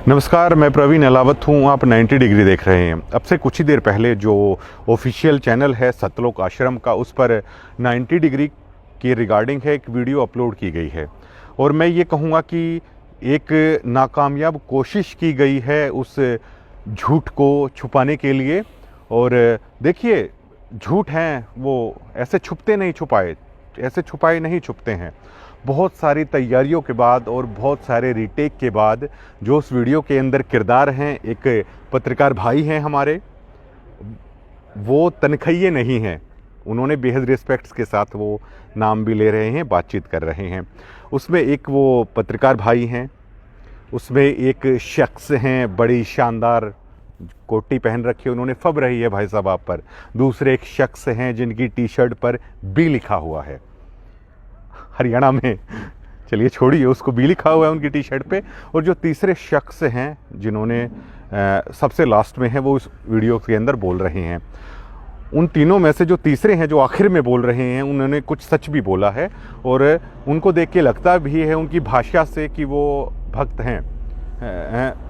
नमस्कार, मैं प्रवीण अलावत हूँ। आप 90 डिग्री देख रहे हैं। अब से कुछ ही देर पहले जो ऑफिशियल चैनल है सतलोक आश्रम का, उस पर 90 डिग्री की रिगार्डिंग है एक वीडियो अपलोड की गई है और मैं ये कहूँगा कि एक नाकामयाब कोशिश की गई है उस झूठ को छुपाने के लिए। और देखिए, झूठ हैं वो ऐसे छुपाए नहीं छुपते हैं। बहुत सारी तैयारियों के बाद और बहुत सारे रीटेक के बाद जो उस वीडियो के अंदर किरदार हैं, एक पत्रकार भाई हैं हमारे, वो तनखइये नहीं हैं। उन्होंने बेहद रिस्पेक्ट्स के साथ वो नाम भी ले रहे हैं, बातचीत कर रहे हैं। उसमें एक वो पत्रकार भाई हैं, उसमें एक शख्स हैं, बड़ी शानदार कोटी पहन रखी है उन्होंने, फब रही है भाई साहब आप पर। दूसरे एक शख्स हैं जिनकी टी शर्ट पर बी लिखा हुआ है, हरियाणा में, चलिए छोड़िए, उसको बी लिखा हुआ है उनकी टी शर्ट पे। और जो तीसरे शख्स हैं जिन्होंने सबसे लास्ट में है, वो इस वीडियो के अंदर बोल रहे हैं। उन तीनों में से जो तीसरे हैं, जो आखिर में बोल रहे हैं, उन्होंने कुछ सच भी बोला है और उनको देख के लगता भी है उनकी भाषा से कि वो भक्त हैं।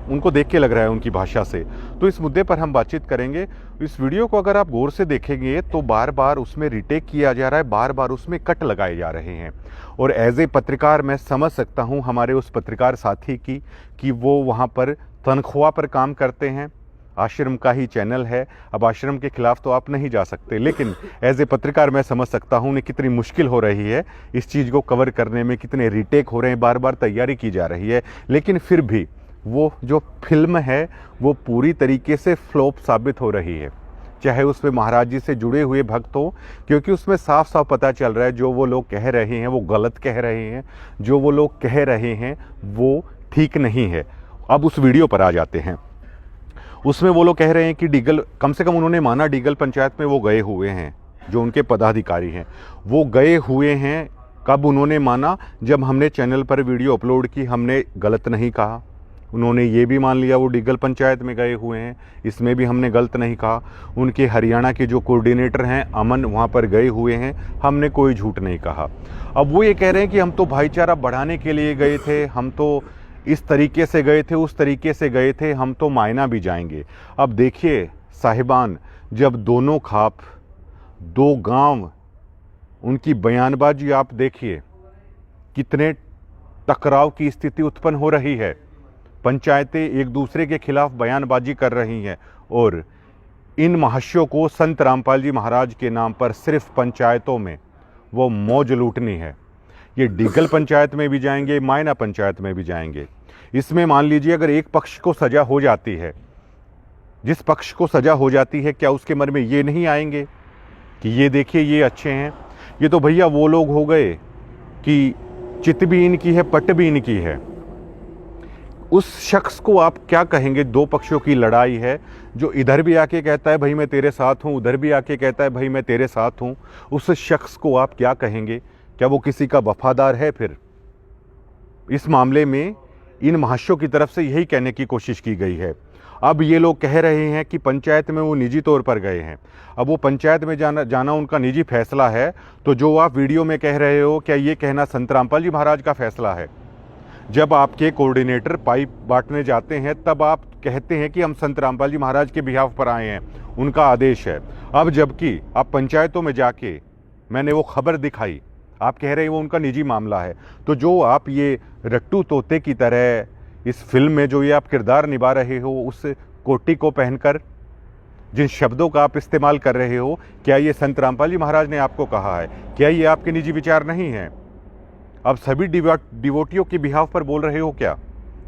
उनको देख के लग रहा है उनकी भाषा से। तो इस मुद्दे पर हम बातचीत करेंगे। इस वीडियो को अगर आप गौर से देखेंगे तो बार बार उसमें रिटेक किया जा रहा है, बार बार उसमें कट लगाए जा रहे हैं। और एज ए पत्रकार मैं समझ सकता हूं हमारे उस पत्रकार साथी की कि वो वहां पर तनख्वाह पर काम करते हैं। आश्रम का ही चैनल है, अब आश्रम के खिलाफ तो आप नहीं जा सकते, लेकिन एज ए पत्रकार मैं समझ सकता हूँ उन्हें कितनी मुश्किल हो रही है इस चीज़ को कवर करने में, कितने रीटेक हो रहे हैं, बार बार तैयारी की जा रही है। लेकिन फिर भी वो जो फिल्म है वो पूरी तरीके से फ्लॉप साबित हो रही है, चाहे उसमें महाराज जी से जुड़े हुए भक्त हो, क्योंकि उसमें साफ साफ पता चल रहा है जो वो लोग कह रहे हैं वो गलत कह रहे हैं, जो वो लोग कह रहे हैं वो ठीक नहीं है। अब उस वीडियो पर आ जाते हैं। उसमें वो लोग कह रहे हैं कि डीगल, कम से कम उन्होंने माना डीगल पंचायत में वो गए हुए हैं, जो उनके पदाधिकारी हैं वो गए हुए हैं। कब उन्होंने माना? जब हमने चैनल पर वीडियो अपलोड की, हमने गलत नहीं कहा। उन्होंने ये भी मान लिया वो डीगल पंचायत में गए हुए हैं, इसमें भी हमने गलत नहीं कहा। उनके हरियाणा के जो कोऑर्डिनेटर हैं अमन, वहाँ पर गए हुए हैं, हमने कोई झूठ नहीं कहा। अब वो ये कह रहे हैं कि हम तो भाईचारा बढ़ाने के लिए गए थे, हम तो इस तरीके से गए थे, उस तरीके से गए थे, हम तो मायना भी जाएंगे। अब देखिए साहिबान, जब दोनों खाप, दो गांव, उनकी बयानबाजी आप देखिए, कितने टकराव की स्थिति उत्पन्न हो रही है। पंचायतें एक दूसरे के खिलाफ बयानबाजी कर रही हैं और इन महाशयों को संत रामपाल जी महाराज के नाम पर सिर्फ पंचायतों में वो मौज लूटनी है। ये डीगल पंचायत में भी जाएंगे, मायना पंचायत में भी जाएंगे। इसमें मान लीजिए अगर एक पक्ष को सजा हो जाती है, जिस पक्ष को सजा हो जाती है, क्या उसके मन में ये नहीं आएंगे कि ये देखिए ये अच्छे हैं? ये तो भैया वो लोग हो गए कि चित भी इनकी है, पट भी इनकी है। उस शख्स को आप क्या कहेंगे? दो पक्षों की लड़ाई है, जो इधर भी आके कहता है भाई मैं तेरे साथ हूँ, उधर भी आके कहता है भाई मैं तेरे साथ हूँ। उस शख्स को आप क्या कहेंगे? क्या वो किसी का वफादार है? फिर इस मामले में इन महाशयों की तरफ से यही कहने की कोशिश की गई है। अब ये लोग कह रहे हैं कि पंचायत में वो निजी तौर पर गए हैं। अब वो पंचायत में जाना उनका निजी फैसला है, तो जो आप वीडियो में कह रहे हो, क्या ये कहना संत रामपाल जी महाराज का फैसला है? जब आपके कोऑर्डिनेटर पाइप बांटने जाते हैं तब आप कहते हैं कि हम संत रामपाल जी महाराज के बिहाफ पर आए हैं, उनका आदेश है। अब जबकि आप पंचायतों में जाके, मैंने वो खबर दिखाई, आप कह रहे हैं वो उनका निजी मामला है। तो जो आप ये रट्टू तोते की तरह इस फिल्म में जो ये आप किरदार निभा रहे हो, उस कोटी को पहनकर जिन शब्दों का आप इस्तेमाल कर रहे हो, क्या ये संत रामपाल जी महाराज ने आपको कहा है? क्या ये आपके निजी विचार नहीं हैं? अब सभी डिवोटियों के बिहाफ पर बोल रहे हो क्या?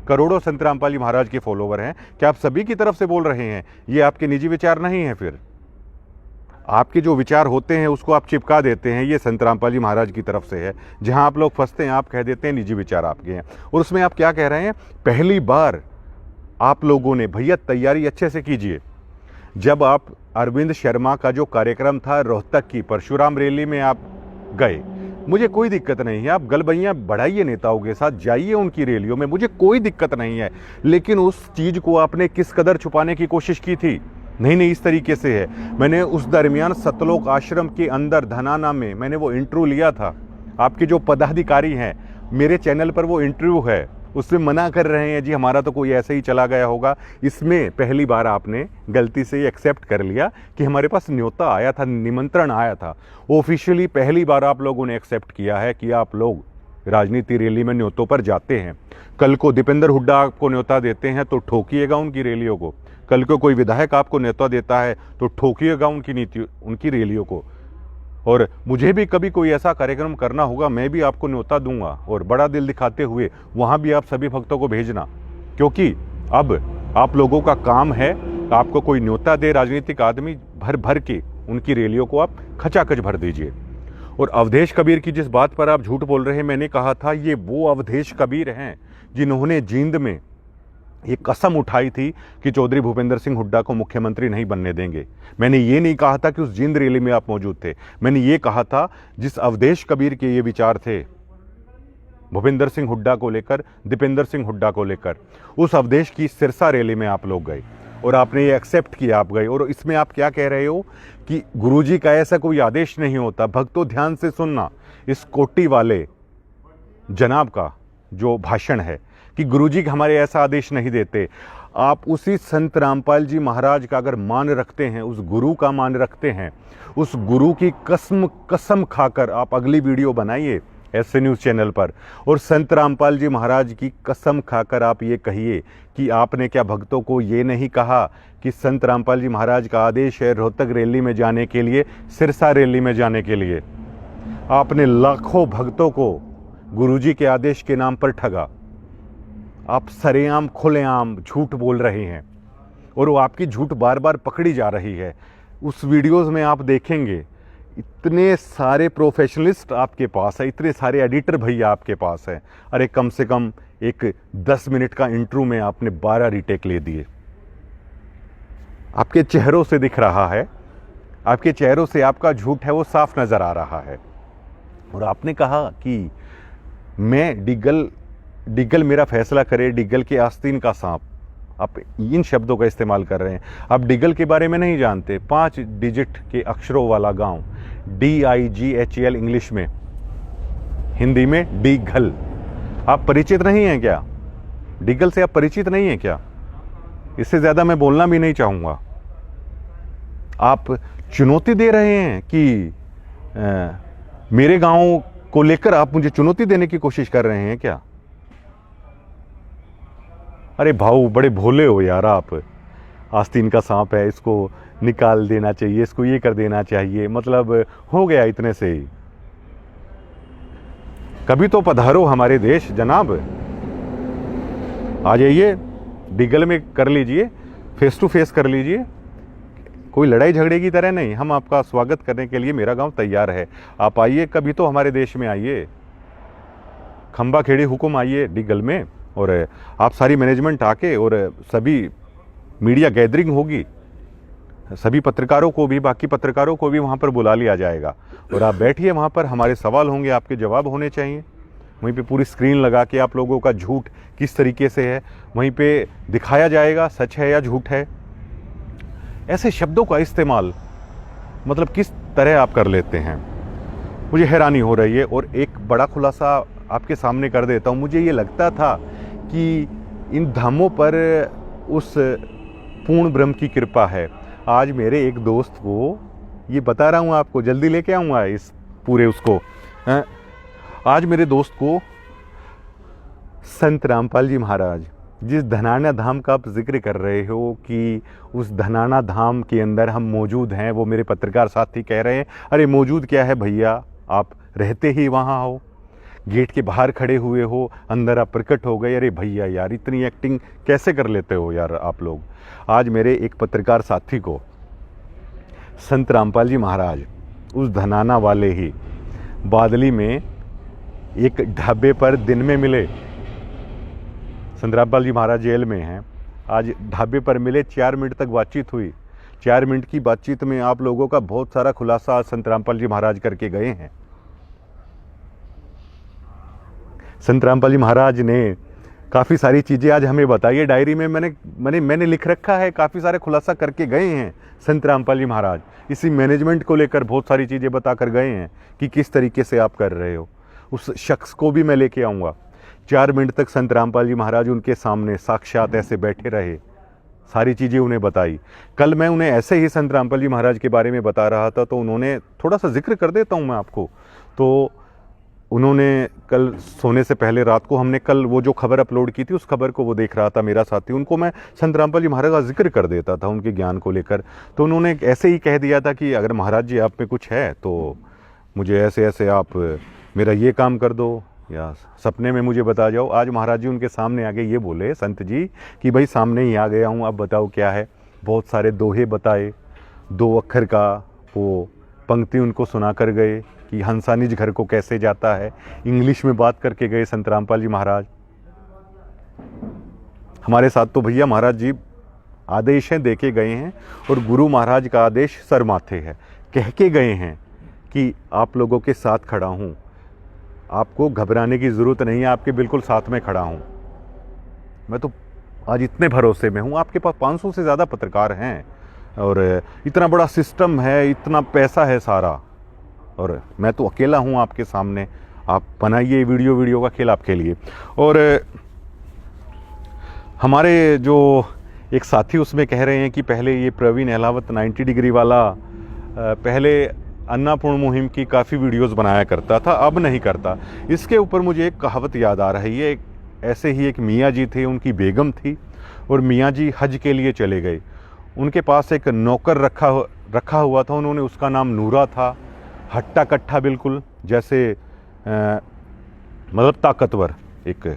करोड़ों संत रामपाल जी महाराज के फॉलोवर हैं, क्या आप सभी की तरफ से बोल रहे हैं? ये आपके निजी विचार नहीं हैं? फिर आपके जो विचार होते हैं उसको आप चिपका देते हैं, ये संत रामपाल जी महाराज की तरफ से है। जहां आप लोग फंसते हैं आप कह देते हैं निजी विचार आपके हैं। और उसमें आप क्या कह रहे हैं? पहली बार आप लोगों ने, भैया तैयारी अच्छे से कीजिए। जब आप अरविंद शर्मा का जो कार्यक्रम था रोहतक की परशुराम रैली में आप गए, मुझे कोई दिक्कत नहीं है, आप गलबैयाँ बढ़ाइए नेताओं के साथ, जाइए उनकी रैलियों में, मुझे कोई दिक्कत नहीं है। लेकिन उस चीज़ को आपने किस कदर छुपाने की कोशिश की थी? नहीं, इस तरीके से है। मैंने उस दरमियान सतलोक आश्रम के अंदर धनाना में मैंने वो इंटरव्यू लिया था। आपके जो पदाधिकारी हैं, मेरे चैनल पर वो इंटरव्यू है, उससे मना कर रहे हैं जी हमारा तो कोई ऐसे ही चला गया होगा। इसमें पहली बार आपने गलती से ये एक्सेप्ट कर लिया कि हमारे पास न्योता आया था, निमंत्रण आया था। ऑफिशियली पहली बार आप लोगों ने एक्सेप्ट किया है कि आप लोग राजनीति रैली में न्योतों पर जाते हैं। कल को दीपेंद्र हुड्डा आपको न्योता देते हैं तो ठोकिएगा उनकी रैलियों को। कल को कोई विधायक आपको न्योता देता है तो ठोकिएगा उनकी रैलियों को। और मुझे भी कभी कोई ऐसा कार्यक्रम करना होगा, मैं भी आपको न्योता दूंगा और बड़ा दिल दिखाते हुए वहाँ भी आप सभी भक्तों को भेजना, क्योंकि अब आप लोगों का काम है, आपको कोई न्योता दे राजनीतिक आदमी, भर भर के उनकी रैलियों को आप खचाखच भर दीजिए। और अवधेश कबीर की जिस बात पर आप झूठ बोल रहे हैं, मैंने कहा था ये वो अवधेश कबीर हैं जिन्होंने जींद में ये कसम उठाई थी कि चौधरी भूपेंद्र सिंह हुड्डा को मुख्यमंत्री नहीं बनने देंगे। मैंने ये नहीं कहा था कि उस जींद रैली में आप मौजूद थे। मैंने ये कहा था जिस अवधेश कबीर के ये विचार थे भूपेंद्र सिंह हुड्डा को लेकर, दीपेंद्र सिंह हुड्डा को लेकर, उस अवधेश की सिरसा रैली में आप लोग गए और आपने ये एक्सेप्ट किया, आप गए। और इसमें आप क्या कह रहे हो कि गुरुजी का ऐसा कोई आदेश नहीं होता। भक्तों ध्यान से सुनना, इस कोटी वाले जनाब का जो भाषण है कि गुरुजी हमारे ऐसा आदेश नहीं देते। आप उसी संत रामपाल जी महाराज का अगर मान रखते हैं, उस गुरु का मान रखते हैं, उस गुरु की कसम खाकर आप अगली वीडियो बनाइए ऐसे न्यूज़ चैनल पर और संत रामपाल जी महाराज की कसम खाकर आप ये कहिए कि आपने क्या भक्तों को ये नहीं कहा कि संत रामपाल जी महाराज का आदेश है रोहतक रैली में जाने के लिए, सिरसा रैली में जाने के लिए। आपने लाखों भक्तों को गुरुजी के आदेश के नाम पर ठगा। आप सरेआम खुलेआम झूठ बोल रहे हैं और वो आपकी झूठ बार बार पकड़ी जा रही है। उस वीडियोस में आप देखेंगे इतने सारे प्रोफेशनलिस्ट आपके पास है, इतने सारे एडिटर भैया आपके पास हैं। अरे कम से कम एक 10 मिनट का इंट्रो में आपने 12 रीटेक ले दिए। आपके चेहरों से दिख रहा है, आपके चेहरों से आपका झूठ है वो साफ नज़र आ रहा है। और आपने कहा कि मैं डिग्गल मेरा फैसला करे, डिग्गल के आस्तीन का सांप। आप इन शब्दों का इस्तेमाल कर रहे हैं। आप डिग्गल के बारे में नहीं जानते। 5 डिजिट के अक्षरों वाला गांव, DIGHL इंग्लिश में, हिंदी में डिग्गल। आप परिचित नहीं हैं क्या? डिग्गल से आप परिचित नहीं हैं क्या? इससे ज़्यादा मैं बोलना भी नहीं चाहूँगा। आप चुनौती दे रहे हैं कि मेरे गांव को लेकर आप मुझे चुनौती देने की कोशिश कर रहे हैं क्या? अरे भाऊ बड़े भोले हो यार आप। आस्तीन का सांप है, इसको निकाल देना चाहिए, इसको ये कर देना चाहिए, मतलब हो गया इतने से ही। कभी तो पधारो हमारे देश जनाब, आ जाइए, डिग्गल में कर लीजिए, फेस टू फेस कर लीजिए। कोई लड़ाई झगड़े की तरह नहीं, हम आपका स्वागत करने के लिए मेरा गांव तैयार है। आप आइए, कभी तो हमारे देश में आइए, खंबा खेड़ी हुकुम आइए डिग्गल में, और आप सारी मैनेजमेंट आके, और सभी मीडिया गैदरिंग होगी, सभी पत्रकारों को भी, बाकी पत्रकारों को भी वहाँ पर बुला लिया जाएगा और आप बैठिए वहाँ पर, हमारे सवाल होंगे, आपके जवाब होने चाहिए। वहीं पे पूरी स्क्रीन लगा के आप लोगों का झूठ किस तरीके से है वहीं पे दिखाया जाएगा, सच है या झूठ है। ऐसे शब्दों का इस्तेमाल मतलब किस तरह आप कर लेते हैं, मुझे हैरानी हो रही है। और एक बड़ा खुलासा आपके सामने कर देता हूँ। मुझे ये लगता था कि इन धामों पर उस पूर्ण ब्रह्म की कृपा है। आज मेरे एक दोस्त को, ये बता रहा हूँ आपको, जल्दी लेके आऊँगा इस पूरे उसको, आज मेरे दोस्त को संत रामपाल जी महाराज, जिस धनाना धाम का आप जिक्र कर रहे हो कि उस धनाना धाम के अंदर हम मौजूद हैं, वो मेरे पत्रकार साथी कह रहे हैं अरे मौजूद क्या है भैया, आप रहते ही वहाँ हो, गेट के बाहर खड़े हुए हो, अंदर आप प्रकट हो गए। अरे भैया यार, इतनी एक्टिंग कैसे कर लेते हो यार आप लोग। आज मेरे एक पत्रकार साथी को संत रामपाल जी महाराज उस धनाना वाले ही बादली में एक ढाबे पर दिन में मिले। संत रामपाल जी महाराज जेल में हैं, आज ढाबे पर मिले, 4 मिनट तक बातचीत हुई। 4 मिनट की बातचीत में आप लोगों का बहुत सारा खुलासा संत रामपाल जी महाराज करके गए हैं। संत रामपाल जी महाराज ने काफ़ी सारी चीज़ें आज हमें बताई है। डायरी में मैंने लिख रखा है, काफ़ी सारे खुलासा करके गए हैं संत रामपाल जी महाराज। इसी मैनेजमेंट को लेकर बहुत सारी चीज़ें बता कर गए हैं कि किस तरीके से आप कर रहे हो। उस शख्स को भी मैं लेके आऊँगा 4 मिनट तक संत रामपाल जी महाराज उनके सामने साक्षात ऐसे बैठे रहे, सारी चीज़ें उन्हें बताई। कल मैं उन्हें ऐसे ही संत रामपाल जी महाराज के बारे में बता रहा था, तो उन्होंने थोड़ा सा जिक्र कर देता हूँ मैं आपको। तो उन्होंने कल सोने से पहले रात को हमने कल वो जो खबर अपलोड की थी, उस खबर को वो देख रहा था मेरा साथी, उनको मैं संत रामपाल जी महाराज का जिक्र कर देता था उनके ज्ञान को लेकर। तो उन्होंने ऐसे ही कह दिया था कि अगर महाराज जी आप में कुछ है तो मुझे ऐसे ऐसे आप मेरा ये काम कर दो या सपने में मुझे बता जाओ। आज महाराज जी उनके सामने आगे ये बोले संत जी कि भाई सामने ही आ गया हूँ, अब बताओ क्या है। बहुत सारे दोहे बताए, 2 अक्षर का वो पंक्ति उनको सुना कर गए कि हंसा निज घर को कैसे जाता है, इंग्लिश में बात करके गए संत रामपाल जी महाराज। हमारे साथ तो भैया महाराज जी आदेशें दे के गए हैं और गुरु महाराज का आदेश सर माथे है, कह के गए हैं कि आप लोगों के साथ खड़ा हूँ, आपको घबराने की ज़रूरत नहीं है, आपके बिल्कुल साथ में खड़ा हूँ। मैं तो आज इतने भरोसे में हूँ, आपके पास 500 से ज़्यादा पत्रकार हैं और इतना बड़ा सिस्टम है, इतना पैसा है सारा, और मैं तो अकेला हूँ आपके सामने। आप बनाइए वीडियो का खेल आपके लिए। और हमारे जो एक साथी उसमें कह रहे हैं कि पहले ये प्रवीण अहलावत 90 डिग्री वाला पहले अन्नपूर्ण मुहिम की काफ़ी वीडियोस बनाया करता था, अब नहीं करता। इसके ऊपर मुझे एक कहावत याद आ रही है। ऐसे ही एक मियाँ जी थे, उनकी बेगम थी और मियाँ जी हज के लिए चले गए। उनके पास एक नौकर रखा हुआ था, उन्होंने उसका नाम नूरा था। हट्टा कट्ठा बिल्कुल, जैसे मतलब ताकतवर, एक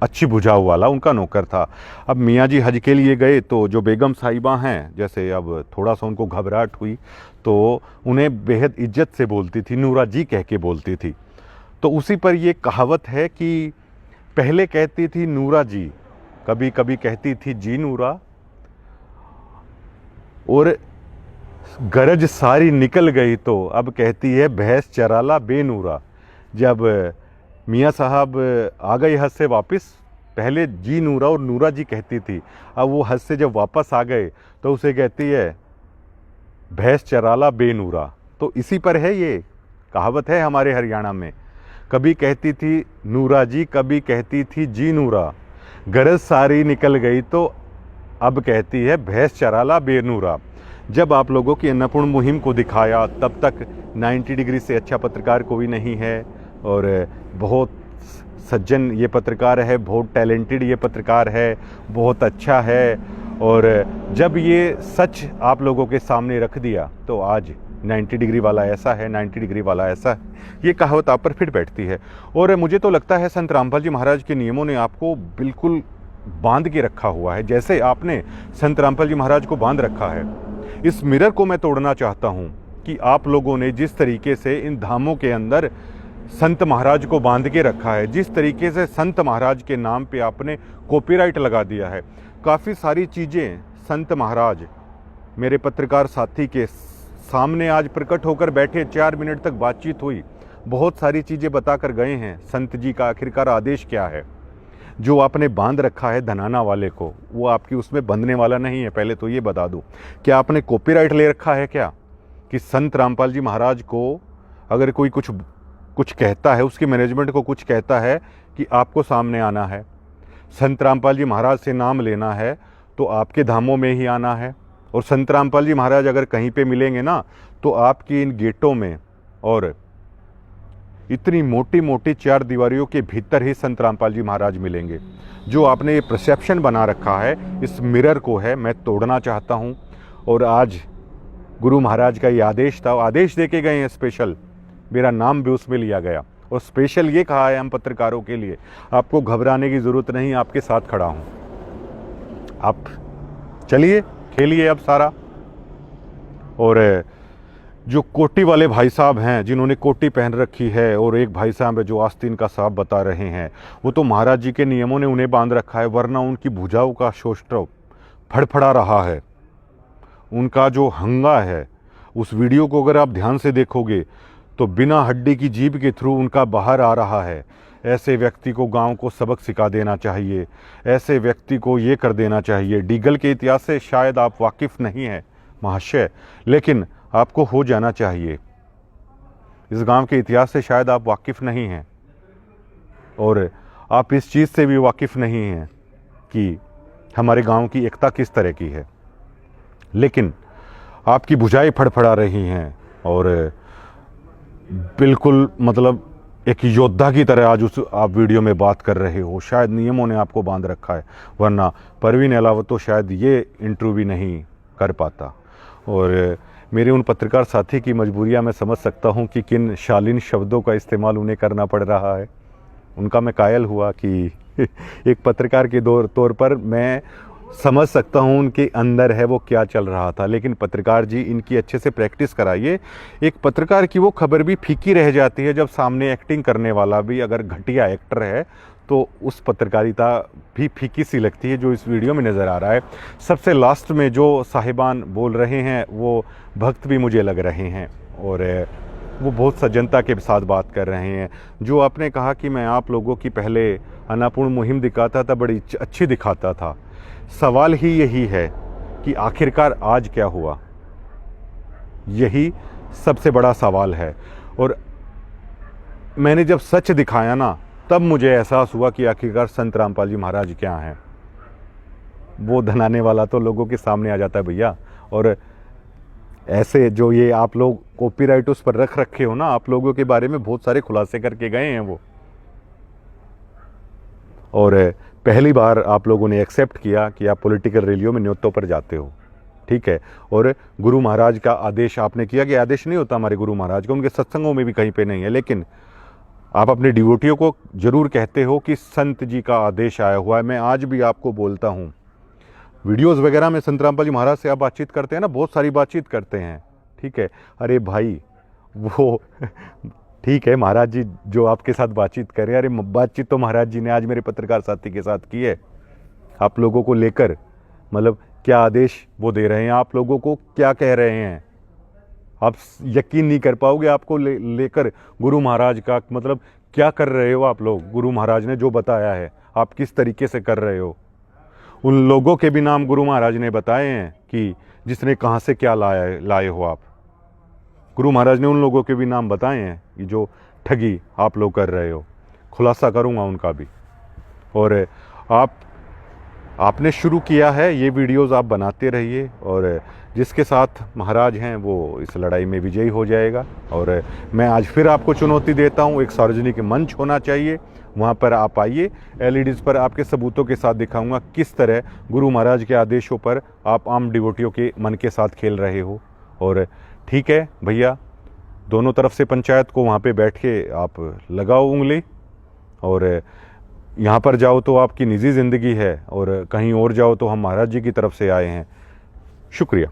अच्छी बुझाऊ वाला उनका नौकर था। अब मियाँ जी हज के लिए गए तो जो बेगम साहिबा हैं, जैसे अब थोड़ा सा उनको घबराहट हुई तो उन्हें बेहद इज्जत से बोलती थी, नूरा जी कह के बोलती थी। तो उसी पर ये कहावत है कि पहले कहती थी नूरा जी, कभी कभी कहती थी जी नूरा, और गरज सारी निकल गई तो अब कहती है भैंस चराला बेनूरा। जब मियाँ साहब आ गए हज से वापस, पहले जी नूरा और नूरा जी कहती थी, अब वो हज से जब वापस आ गए तो उसे कहती है भैंस चराला बेनूरा। तो इसी पर है ये कहावत है हमारे हरियाणा में। कभी कहती थी नूरा जी, कभी कहती थी जी नूरा, गरज सारी निकल गई तो अब कहती है भैंस चराला बेनूरा। जब आप लोगों की अन्नपूर्ण मुहिम को दिखाया, तब तक 90 डिग्री से अच्छा पत्रकार कोई नहीं है और बहुत सज्जन ये पत्रकार है, बहुत टैलेंटेड ये पत्रकार है, बहुत अच्छा है। और जब ये सच आप लोगों के सामने रख दिया तो आज 90 डिग्री वाला ऐसा है, 90 डिग्री वाला ऐसा है, ये कहावत आप पर फिट बैठती है। और मुझे तो लगता है संत रामपाल जी महाराज के नियमों ने आपको बिल्कुल बांध के रखा हुआ है, जैसे आपने संत रामपाल जी महाराज को बांध रखा है। इस मिरर को मैं तोड़ना चाहता हूँ कि आप लोगों ने जिस तरीके से इन धामों के अंदर संत महाराज को बांध के रखा है, जिस तरीके से संत महाराज के नाम पे आपने कॉपीराइट लगा दिया है, काफ़ी सारी चीज़ें संत महाराज मेरे पत्रकार साथी के सामने आज प्रकट होकर बैठे, 4 मिनट तक बातचीत हुई, बहुत सारी चीज़ें बताकर गए हैं। संत जी का आखिरकार आदेश क्या है? जो आपने बांध रखा है धनाना वाले को, वो आपकी उसमें बंधने वाला नहीं है। पहले तो ये बता दूं, क्या आपने कॉपीराइट ले रखा है क्या कि संत रामपाल जी महाराज को अगर कोई कुछ कहता है, उसकी मैनेजमेंट को कुछ कहता है कि आपको सामने आना है, संत रामपाल जी महाराज से नाम लेना है तो आपके धामों में ही आना है, और संत रामपाल जी महाराज अगर कहीं पे मिलेंगे ना तो आपकी इन गेटों में और इतनी मोटी मोटी 4 दीवारियों के भीतर ही संत रामपाल जी महाराज मिलेंगे। जो आपने ये परसेप्शन बना रखा है, इस मिरर को है मैं तोड़ना चाहता हूँ। और आज गुरु महाराज का ये आदेश था, आदेश दे के गए हैं स्पेशल, मेरा नाम भी उसमें लिया गया और स्पेशल ये कहा है हम पत्रकारों के लिए, आपको घबराने की ज़रूरत नहीं, आपके साथ खड़ा हूँ, आप चलिए खेलिए अब सारा। और जो कोटी वाले भाई साहब हैं जिन्होंने कोटी पहन रखी है, और एक भाई साहब है जो आस्तीन का साहब बता रहे हैं, वो तो महाराज जी के नियमों ने उन्हें बांध रखा है, वरना उनकी भुजाओं का शोष्ठव फड़फड़ा रहा है। उनका जो हंगा है, उस वीडियो को अगर आप ध्यान से देखोगे तो बिना हड्डी की जीभ के थ्रू उनका बाहर आ रहा है। ऐसे व्यक्ति को गांव को सबक सिखा देना चाहिए, ऐसे व्यक्ति को ये कर देना चाहिए। डीगल के इतिहास से शायद आप वाकिफ़ नहीं हैं महाशय, लेकिन आपको हो जाना चाहिए। इस गांव के इतिहास से शायद आप वाकिफ़ नहीं हैं। और आप इस चीज़ से भी वाकिफ़ नहीं हैं कि हमारे गांव की एकता किस तरह की है, लेकिन आपकी भुजाएं फड़फड़ा रही हैं और बिल्कुल मतलब एक योद्धा की तरह आज उस आप वीडियो में बात कर रहे हो। शायद नियमों ने आपको बांध रखा है, वरना परवीन अलावत तो शायद ये इंटरव्यू भी नहीं कर पाता। और मेरे उन पत्रकार साथी की मजबूरियां मैं समझ सकता हूं कि किन शालीन शब्दों का इस्तेमाल उन्हें करना पड़ रहा है। उनका मैं कायल हुआ कि एक पत्रकार के तौर पर मैं समझ सकता हूँ उनके अंदर है वो क्या चल रहा था। लेकिन पत्रकार जी, इनकी अच्छे से प्रैक्टिस कराइए। एक पत्रकार की वो खबर भी फीकी रह जाती है जब सामने एक्टिंग करने वाला भी अगर घटिया एक्टर है, तो उस पत्रकारिता भी फीकी सी लगती है जो इस वीडियो में नज़र आ रहा है। सबसे लास्ट में जो साहिबान बोल रहे हैं वो भक्त भी मुझे लग रहे हैं और वो बहुत सज्जनता के साथ बात कर रहे हैं। जो आपने कहा कि मैं आप लोगों की पहले अन्नपूर्ण मुहिम दिखाता था, बड़ी अच्छी दिखाता था। सवाल ही यही है कि आखिरकार आज क्या हुआ, यही सबसे बड़ा सवाल है। और मैंने जब सच दिखाया ना, तब मुझे एहसास हुआ कि आखिरकार संत रामपाल जी महाराज क्या हैं। वो धनाने वाला तो लोगों के सामने आ जाता है भैया। और ऐसे जो ये आप लोग कॉपीराइट उस पर रख रखे हो ना, आप लोगों के बारे में बहुत सारे खुलासे करके गए हैं वो। और पहली बार आप लोगों ने एक्सेप्ट किया कि आप पॉलिटिकल रैलियों में न्योतों पर जाते हो, ठीक है। और गुरु महाराज का आदेश आपने किया कि आदेश नहीं होता हमारे गुरु महाराज का, उनके सत्संगों में भी कहीं पे नहीं है, लेकिन आप अपने डिवोटियों को जरूर कहते हो कि संत जी का आदेश आया हुआ है। मैं आज भी आपको बोलता हूँ, वीडियोस वगैरह में संत रामपाल जी महाराज से आप बातचीत करते हैं ना, बहुत सारी बातचीत करते हैं, ठीक है। अरे भाई वो ठीक है, महाराज जी जो आपके साथ बातचीत करें, अरे बातचीत तो महाराज जी ने आज मेरे पत्रकार साथी के साथ की है। आप लोगों को लेकर मतलब क्या आदेश वो दे रहे हैं, आप लोगों को क्या कह रहे हैं, आप यकीन नहीं कर पाओगे। आपको लेकर गुरु महाराज का मतलब क्या कर रहे हो आप लोग। गुरु महाराज ने जो बताया है आप किस तरीके से कर रहे हो। उन लोगों के भी नाम गुरु महाराज ने बताए हैं कि जिसने कहाँ से क्या लाए हो आप। गुरु महाराज ने उन लोगों के भी नाम बताए हैं कि जो ठगी आप लोग कर रहे हो। खुलासा करूंगा उनका भी। और आपने शुरू किया है, ये वीडियोस आप बनाते रहिए और जिसके साथ महाराज हैं वो इस लड़ाई में विजयी हो जाएगा। और मैं आज फिर आपको चुनौती देता हूँ, एक सार्वजनिक मंच होना चाहिए, वहाँ पर आप आइए। एलईडीज़ पर आपके सबूतों के साथ दिखाऊंगा किस तरह गुरु महाराज के आदेशों पर आप आम डिवोटियों के मन के साथ खेल रहे हो। और ठीक है भैया, दोनों तरफ से पंचायत को वहाँ पे बैठ के आप लगाओ उंगली। और यहाँ पर जाओ तो आपकी निजी ज़िंदगी है और कहीं और जाओ तो हम महाराज जी की तरफ से आए हैं। शुक्रिया।